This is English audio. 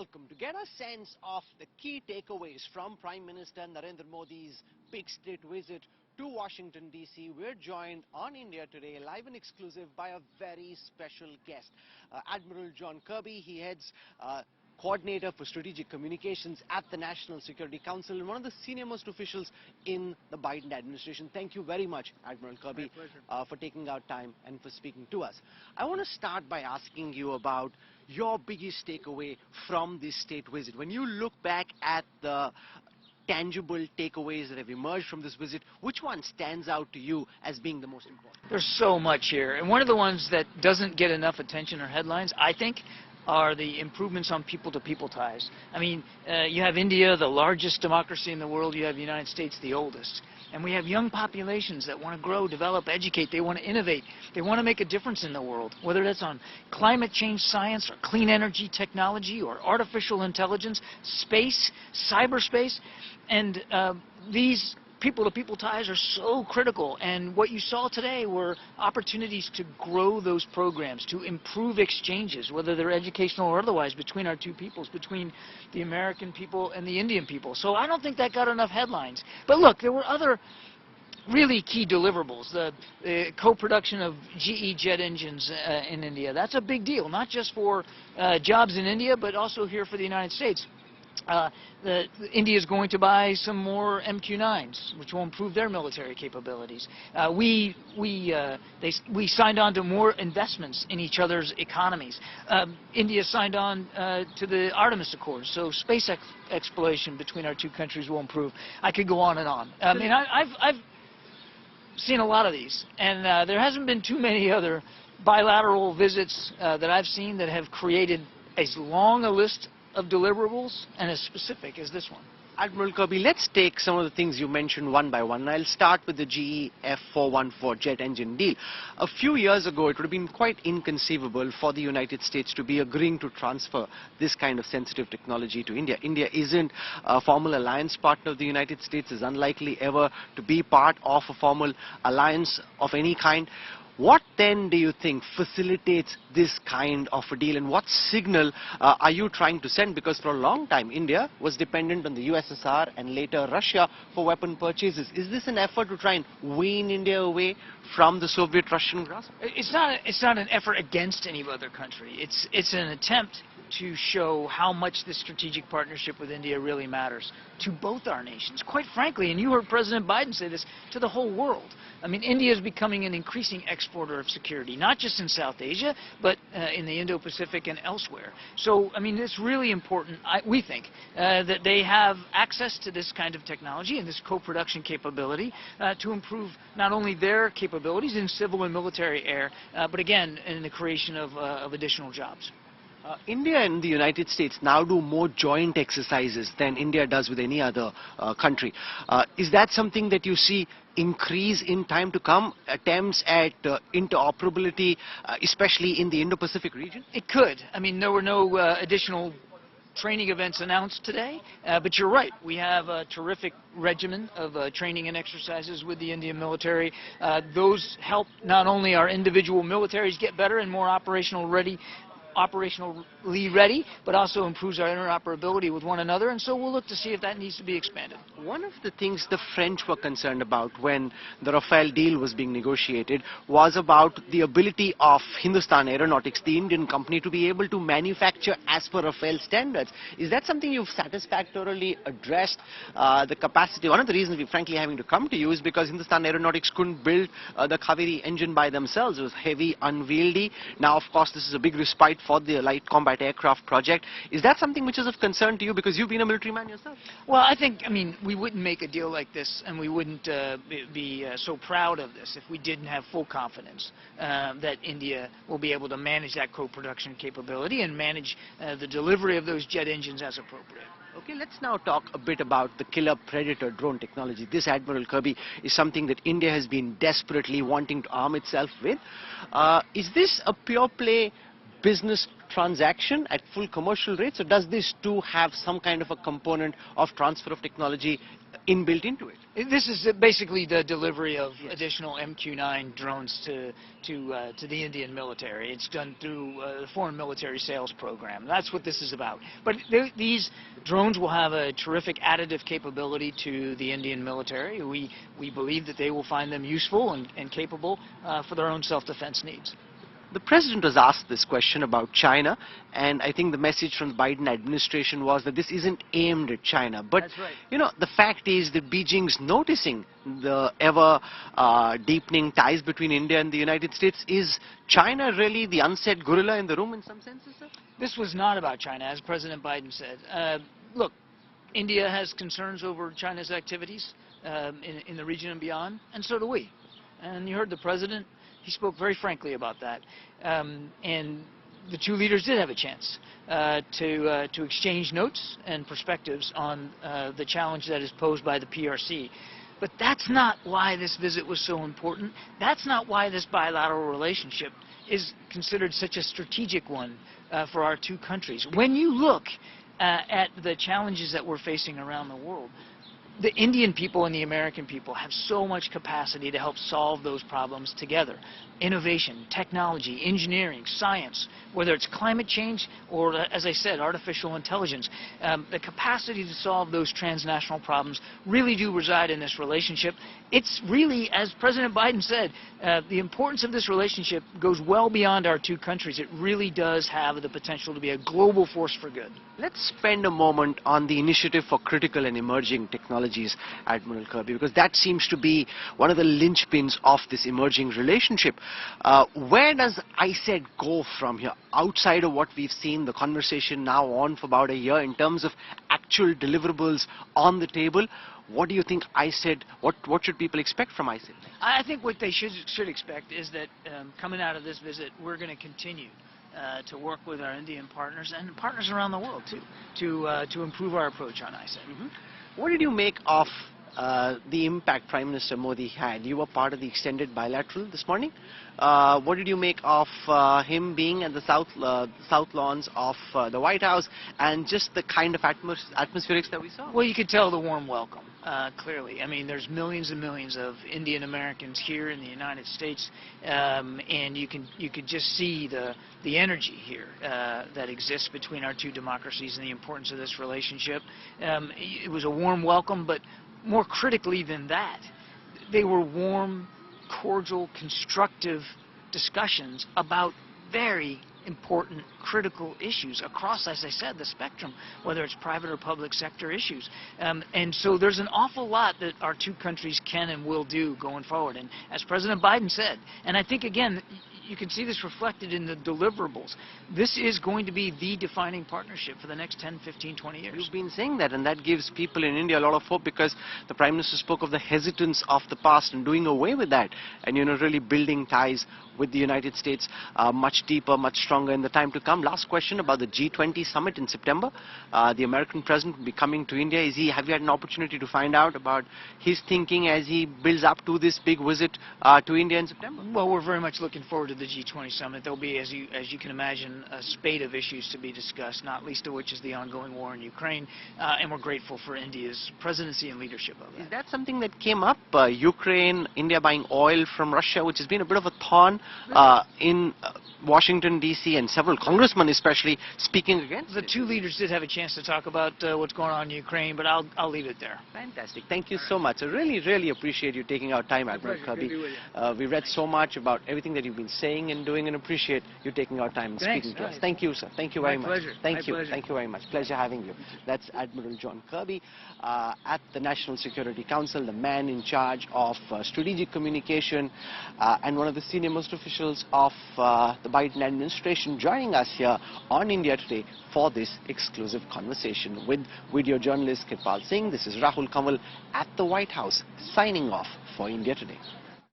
welcome. To get a sense of the key takeaways from Prime Minister Narendra Modi's big state visit to Washington, D.C., we're joined on India Today, live and exclusive, by a very special guest, Admiral John Kirby. He heads Coordinator for Strategic Communications at the National Security Council and one of the senior-most officials in the Biden administration. Thank you very much, Admiral Kirby, for taking out time and for speaking to us. I want to start by asking you about your biggest takeaway from this state visit. When you look back at the tangible takeaways that have emerged from this visit, which one stands out to you as being the most important? There's so much here, and one of the ones that doesn't get enough attention or headlines, I think, are the improvements on people-to-people ties. I mean, you have India, the largest democracy in the world. You have the United States, the oldest. And we have young populations that want to grow, develop, educate. They want to innovate. They want to make a difference in the world, whether that's on climate change science or clean energy technology or artificial intelligence, space, cyberspace. And these people-to-people ties are so critical, and what you saw today were opportunities to grow those programs, to improve exchanges, whether they're educational or otherwise, between our two peoples, between the American people and the Indian people. So I don't think that got enough headlines. But look, there were other really key deliverables. The co-production of GE jet engines in India. That's a big deal, not just for jobs in India, but also here for the United States. India is going to buy some more MQ-9s, which will improve their military capabilities. We signed on to more investments in each other's economies. India signed on to the Artemis Accords, so space exploration between our two countries will improve. I could go on and on. I mean, I've seen a lot of these, and there hasn't been too many other bilateral visits that I've seen that have created as long a list of deliverables and as specific as this one. Admiral Kirby, let's take some of the things you mentioned one by one. I'll start with the GE F414 jet engine deal. A few years ago, it would have been quite inconceivable for the United States to be agreeing to transfer this kind of sensitive technology to India. India isn't a formal alliance partner of the United States, is unlikely ever to be part of a formal alliance of any kind. What then do you think facilitates this kind of a deal, and what signal are you trying to send? Because for a long time India was dependent on the USSR and later Russia for weapon purchases. Is this an effort to try and wean India away from the Soviet-Russian grasp? It's not an effort against any other country. It's an attempt to show how much this strategic partnership with India really matters to both our nations. Quite frankly, and you heard President Biden say this, to the whole world. I mean, India is becoming an increasing exporter of security, not just in South Asia, but in the Indo-Pacific and elsewhere. So, I mean, it's really important, we think, that they have access to this kind of technology and this co-production capability to improve not only their capabilities in civil and military air, but again, in the creation of additional jobs. India and the United States now do more joint exercises than India does with any other country. Is that something that you see increase in time to come, attempts at interoperability, especially in the Indo-Pacific region? It could. I mean, there were no additional training events announced today, but you're right. We have a terrific regimen of training and exercises with the Indian military. Those help not only our individual militaries get better and more operationally ready, but also improves our interoperability with one another, and so we'll look to see if that needs to be expanded. One of the things the French were concerned about when the Rafale deal was being negotiated was about the ability of Hindustan Aeronautics, the Indian company, to be able to manufacture as per Rafale standards. Is that something you've satisfactorily addressed, the capacity? One of the reasons we're frankly having to come to you is because Hindustan Aeronautics couldn't build the Kaveri engine by themselves. It was heavy, unwieldy. Now, of course, this is a big respite for the light combat aircraft project. Is that something which is of concern to you, because you've been a military man yourself? Well, I think, I mean, we wouldn't make a deal like this, and we wouldn't be so proud of this if we didn't have full confidence that India will be able to manage that co-production capability and manage the delivery of those jet engines as appropriate. Okay, let's now talk a bit about the Killer Predator drone technology. This, Admiral Kirby, is something that India has been desperately wanting to arm itself with. Is this a pure play business transaction at full commercial rates, or does this too have some kind of a component of transfer of technology inbuilt into it? This is basically the delivery of Yes. additional MQ-9 drones to the Indian military. It's done through the Foreign Military Sales Program. That's what this is about. But these drones will have a terrific additive capability to the Indian military. We believe that they will find them useful and capable for their own self-defense needs. The president was asked this question about China, and I think the message from the Biden administration was that this isn't aimed at China. But, That's right. you know, the fact is that Beijing's noticing the ever deepening ties between India and the United States. Is China really the unsaid gorilla in the room in some senses, sir? This was not about China, as President Biden said. Look, India has concerns over China's activities in the region and beyond, and so do we. And you heard the president. He spoke very frankly about that, and the two leaders did have a chance to exchange notes and perspectives on the challenge that is posed by the PRC. But that's not why this visit was so important. That's not why this bilateral relationship is considered such a strategic one for our two countries. When you look at the challenges that we're facing around the world, the Indian people and the American people have so much capacity to help solve those problems together. Innovation, technology, engineering, science, whether it's climate change or, as I said, artificial intelligence. The capacity to solve those transnational problems really do reside in this relationship. It's really, as President Biden said, the importance of this relationship goes well beyond our two countries. It really does have the potential to be a global force for good. Let's spend a moment on the initiative for critical and emerging technologies, Admiral Kirby, because that seems to be one of the linchpins of this emerging relationship. Where does ICED go from here, outside of what we've seen, the conversation now on for about a year, in terms of actual deliverables on the table? What do you think ICED, what should people expect from ICED? I think what they should expect is that coming out of this visit, we're going to continue to work with our Indian partners and partners around the world too, to improve our approach on ICED. What did you make of the impact Prime Minister Modi had? You were part of the extended bilateral this morning. What did you make of him being at the south lawns of the White House, and just the kind of atmospherics that we saw? Well, you could tell the warm welcome, clearly. I mean, there's millions and millions of Indian Americans here in the United States, and you could just see the energy here that exists between our two democracies and the importance of this relationship. It was a warm welcome, but more critically than that, they were warm, cordial, constructive discussions about very important, critical issues across, as I said, the spectrum, whether it's private or public sector issues. And so there's an awful lot that our two countries can and will do going forward. And as President Biden said, and I think, again, you can see this reflected in the deliverables. This is going to be the defining partnership for the next 10, 15, 20 years. You've been saying that, and that gives people in India a lot of hope, because the Prime Minister spoke of the hesitance of the past and doing away with that, and, you know, really building ties with the United States much deeper, much stronger in the time to come. Last question about the G20 summit in September. The American president will be coming to India. Have you had an opportunity to find out about his thinking as he builds up to this big visit to India in September? Well, we're very much looking forward to the G20 summit. There'll be, as you can imagine, a spate of issues to be discussed, not least of which is the ongoing war in Ukraine, and we're grateful for India's presidency and leadership of that. Is that something that came up? Ukraine, India buying oil from Russia, which has been a bit of a thorn in Washington, D.C., and several congressmen especially speaking against The two leaders did have a chance to talk about what's going on in Ukraine, but I'll leave it there. Fantastic. Thank you so much. I really, really appreciate you taking our time, Admiral Kirby. We read so much about everything that you've been saying and doing, and appreciate you taking our time and speaking to us. Thank you, sir. Thank you very much. Pleasure. Thank you. Pleasure. Thank you very much. Pleasure having you. That's Admiral John Kirby at the National Security Council, the man in charge of strategic communication and one of the senior-most officials of the Biden administration, joining us here on India Today for this exclusive conversation with video journalist Kirpal Singh. This is Rahul Kanwal at the White House, signing off for India Today.